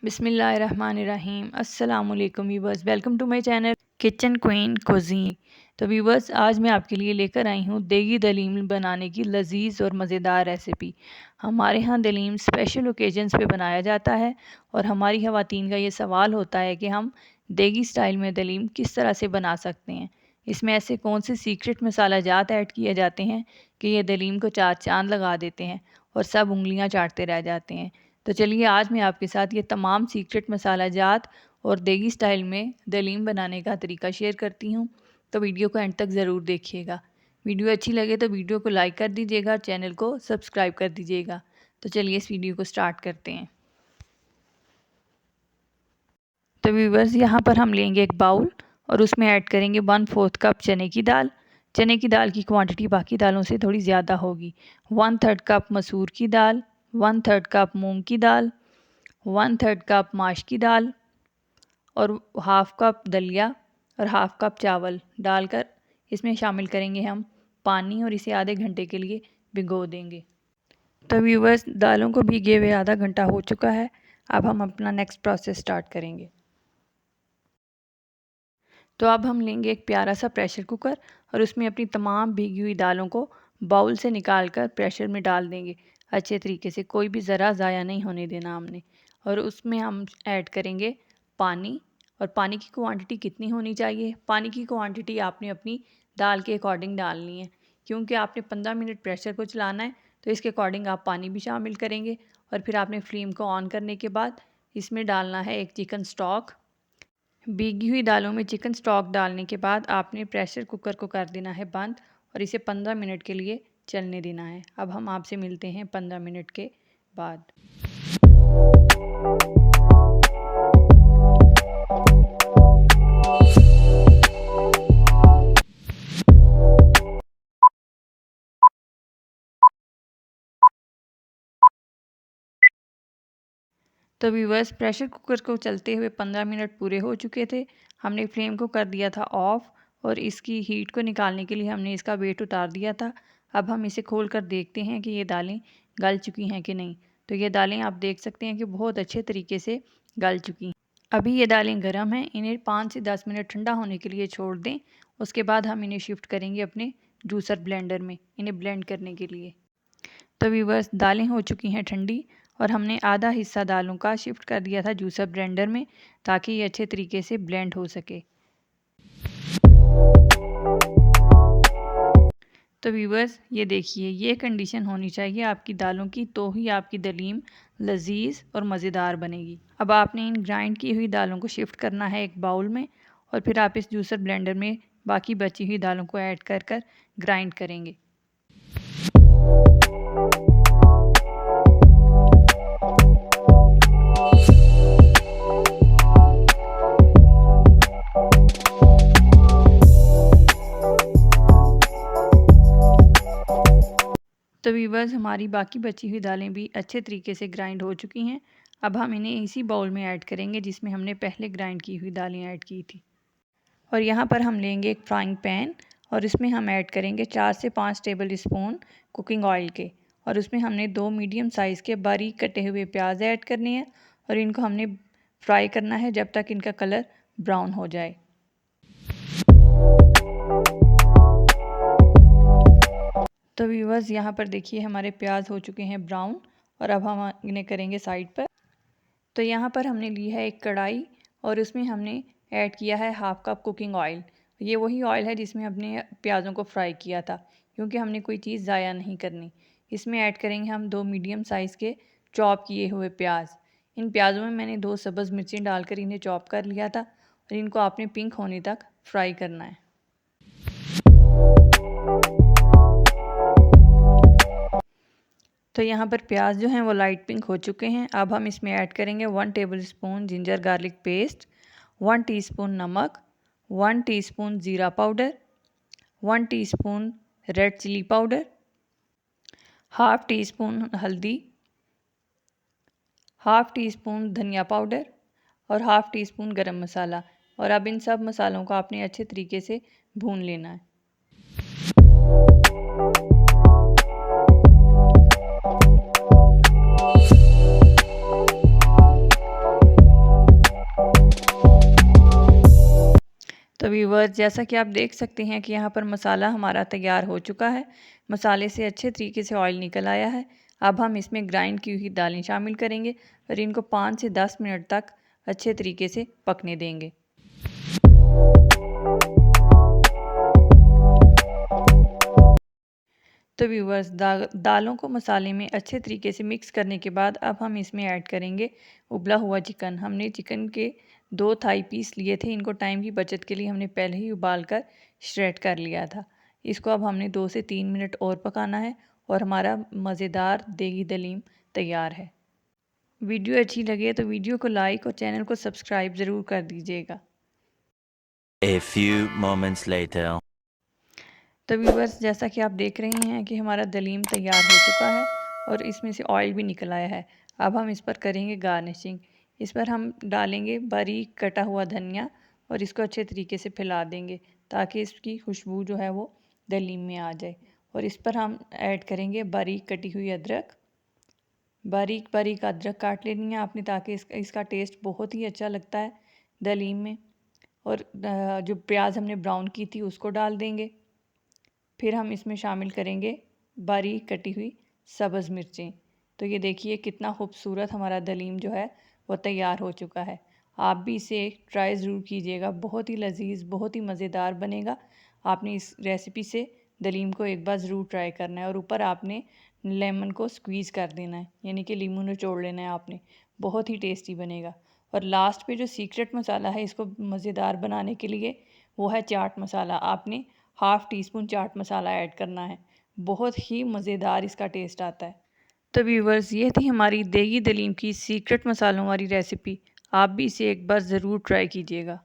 बिस्मिल्लाहिर्रहमानिर्रहीम। अस्सलामुअलैकुम viewers, welcome to my channel kitchen queen cuisine. तो व्यूवर्स, आज मैं आपके लिए लेकर आई हूँ देगी दलीम बनाने की लजीज और मज़ेदार रेसिपी। हमारे यहाँ दलीम स्पेशल ओकेजन्स पे बनाया जाता है और हमारी ख़वातीन का ये सवाल होता है कि हम देगी स्टाइल में दलीम किस तरह से बना सकते हैं। इसमें ऐसे कौन से सीक्रेट मसाला जात ऐड किए जाते हैं कि ये दलीम को चार चांद लगा देते हैं और सब उंगलियाँ चाटते रह जाते हैं। तो चलिए आज मैं आपके साथ ये तमाम सीक्रेट मसाला जात और देगी स्टाइल में दलीम बनाने का तरीका शेयर करती हूँ। तो वीडियो को एंड तक ज़रूर देखिएगा। वीडियो अच्छी लगे तो वीडियो को लाइक कर दीजिएगा और चैनल को सब्सक्राइब कर दीजिएगा। तो चलिए इस वीडियो को स्टार्ट करते हैं। तो व्यूवर्स, यहाँ पर हम लेंगे एक बाउल और उसमें ऐड करेंगे 1/4 कप चने की दाल। चने की दाल की क्वांटिटी बाकी दालों से थोड़ी ज़्यादा होगी। 1/3 कप मसूर की दाल, 1/3 कप मूंग की दाल, 1/3 कप माश की दाल और हाफ़ कप दलिया और हाफ़ कप चावल डालकर इसमें शामिल करेंगे हम पानी और इसे आधे घंटे के लिए भिगो देंगे। तो व्यूवर्स, दालों को भीगे हुए आधा घंटा हो चुका है। अब हम अपना नेक्स्ट प्रोसेस स्टार्ट करेंगे। तो अब हम लेंगे एक प्यारा सा प्रेशर कुकर और उसमें अपनी तमाम भीगी हुई दालों को बाउल से निकाल कर प्रेशर में डाल देंगे अच्छे तरीके से, कोई भी ज़रा ज़ाया नहीं होने देना हमने। और उसमें हम ऐड करेंगे पानी। और पानी की क्वांटिटी कितनी होनी चाहिए? पानी की क्वांटिटी आपने अपनी दाल के अकॉर्डिंग डालनी है, क्योंकि आपने 15 मिनट प्रेशर को चलाना है तो इसके अकॉर्डिंग आप पानी भी शामिल करेंगे। और फिर आपने फ्लेम को ऑन करने के बाद इसमें डालना है एक चिकन स्टॉक। भीगी हुई दालों में चिकन स्टॉक डालने के बाद आपने प्रेशर कुकर को कर देना है बंद और इसे 15 मिनट के लिए चलने देना है। अब हम आपसे मिलते हैं 15 मिनट के बाद। तो व्यूवर्स, प्रेशर कुकर को चलते हुए 15 मिनट पूरे हो चुके थे। हमने फ्लेम को कर दिया था ऑफ़ और इसकी हीट को निकालने के लिए हमने इसका वेट उतार दिया था। अब हम इसे खोल कर देखते हैं कि ये दालें गल चुकी हैं कि नहीं। तो ये दालें आप देख सकते हैं कि बहुत अच्छे तरीके से गल चुकी हैं। अभी ये दालें गर्म हैं, इन्हें 5 से 10 मिनट ठंडा होने के लिए छोड़ दें। उसके बाद हम इन्हें शिफ्ट करेंगे अपने जूसर ब्लेंडर में इन्हें ब्लेंड करने के लिए। तो व्यूवर्स, दालें हो चुकी हैं ठंडी और हमने आधा हिस्सा दालों का शिफ्ट कर दिया था जूसर ब्लेंडर में ताकि ये अच्छे तरीके से ब्लेंड हो सके। तो व्यूवर्स, ये देखिए, ये कंडीशन होनी चाहिए आपकी दालों की, तो ही आपकी दलीम लजीज और मज़ेदार बनेगी। अब आपने इन ग्राइंड की हुई दालों को शिफ्ट करना है एक बाउल में और फिर आप इस जूसर ब्लेंडर में बाकी बची हुई दालों को ऐड कर कर ग्राइंड करेंगे। तो व्यूवर्स, हमारी बाकी बची हुई दालें भी अच्छे तरीके से ग्राइंड हो चुकी हैं। अब हम इन्हें इसी बाउल में ऐड करेंगे जिसमें हमने पहले ग्राइंड की हुई दालें ऐड की थी। और यहाँ पर हम लेंगे एक फ्राइंग पैन और इसमें हम ऐड करेंगे 4 से 5 टेबल स्पून कुकिंग ऑयल के। और उसमें हमने 2 मीडियम साइज़ के बारीक कटे हुए प्याज ऐड करने हैं और इनको हमने फ्राई करना है जब तक इनका कलर ब्राउन हो जाए। तो व्यूवर्स, यहाँ पर देखिए हमारे प्याज हो चुके हैं ब्राउन और अब हम इन्हें करेंगे साइड पर। तो यहाँ पर हमने ली है एक कढ़ाई और उसमें हमने ऐड किया है हाफ़ कप कुकिंग ऑयल। ये वही ऑयल है जिसमें हमने प्याज़ों को फ्राई किया था, क्योंकि हमने कोई चीज़ ज़ाया नहीं करनी। इसमें ऐड करेंगे हम 2 मीडियम साइज़ के चॉप किए हुए प्याज। इन प्याज़ों में मैंने 2 सब्ज़ मिर्चें डालकर इन्हें चॉप कर लिया था और इनको आपने पिंक होने तक फ्राई करना है। तो यहाँ पर प्याज जो हैं वो लाइट पिंक हो चुके हैं। अब हम इसमें ऐड करेंगे 1 tablespoon ginger garlic paste, 1 teaspoon नमक, 1 टीस्पून ज़ीरा powder, 1 teaspoon red chilli powder, half teaspoon हल्दी, हाफ़ टी स्पून धनिया पाउडर और half teaspoon garam masala. और अब इन सब मसालों को आपने अच्छे तरीके से भून लेना है। व्यूवर्स, जैसा कि आप देख सकते हैं कि यहाँ पर मसाला हमारा तैयार हो चुका है। मसाले से अच्छे तरीके से ऑयल निकल आया है। अब हम इसमें ग्राइंड की हुई दालें शामिल करेंगे और इनको 5 से 10 मिनट तक अच्छे तरीके से पकने देंगे। तो व्यूवर्स, दालों को मसाले में अच्छे तरीके से मिक्स करने के बाद अब हम इसमें ऐड करेंगे उबला हुआ चिकन। हमने चिकन के 2 थाई पीस लिए थे। इनको टाइम की बचत के लिए हमने पहले ही उबाल कर श्रेड कर लिया था। इसको अब हमने 2 से 3 मिनट और पकाना है और हमारा मज़ेदार देगी दलीम तैयार है। वीडियो अच्छी लगे तो वीडियो को लाइक और चैनल को सब्सक्राइब ज़रूर कर दीजिएगा। A few moments later. तो व्यूवर्स, जैसा कि आप देख रहे हैं कि हमारा दलीम तैयार हो चुका है और इसमें से ऑयल भी निकल आया है। अब हम इस पर करेंगे गार्निशिंग। इस पर हम डालेंगे बारीक कटा हुआ धनिया और इसको अच्छे तरीके से फैला देंगे ताकि इसकी खुशबू जो है वो दलीम में आ जाए। और इस पर हम ऐड करेंगे बारीक कटी हुई अदरक। बारीक बारीक अदरक काट लेनी है आपने ताकि इसका टेस्ट बहुत ही अच्छा लगता है दलीम में। और जो प्याज हमने ब्राउन की थी उसको डाल देंगे। फिर हम इसमें शामिल करेंगे बारीक कटी हुई सब्ज़ मिर्चें। तो ये देखिए कितना खूबसूरत हमारा दलीम जो है वो तैयार हो चुका है। आप भी इसे ट्राई ज़रूर कीजिएगा, बहुत ही लजीज, बहुत ही मज़ेदार बनेगा। आपने इस रेसिपी से दलीम को एक बार ज़रूर ट्राई करना है। और ऊपर आपने लेमन को स्क्वीज़ कर देना है, यानी कि लीमू निचोड़ लेना है आपने। बहुत ही टेस्टी बनेगा। और लास्ट पे जो सीक्रेट मसाला है इसको मज़ेदार बनाने के लिए, वो है चाट मसाला। आपने half tea spoon chaat masala add करना है। बहुत ही मज़ेदार इसका टेस्ट आता है। तो व्यूवर्स, ये थी हमारी देगी दलीम की सीक्रेट मसालों वाली रेसिपी। आप भी इसे एक बार ज़रूर ट्राई कीजिएगा।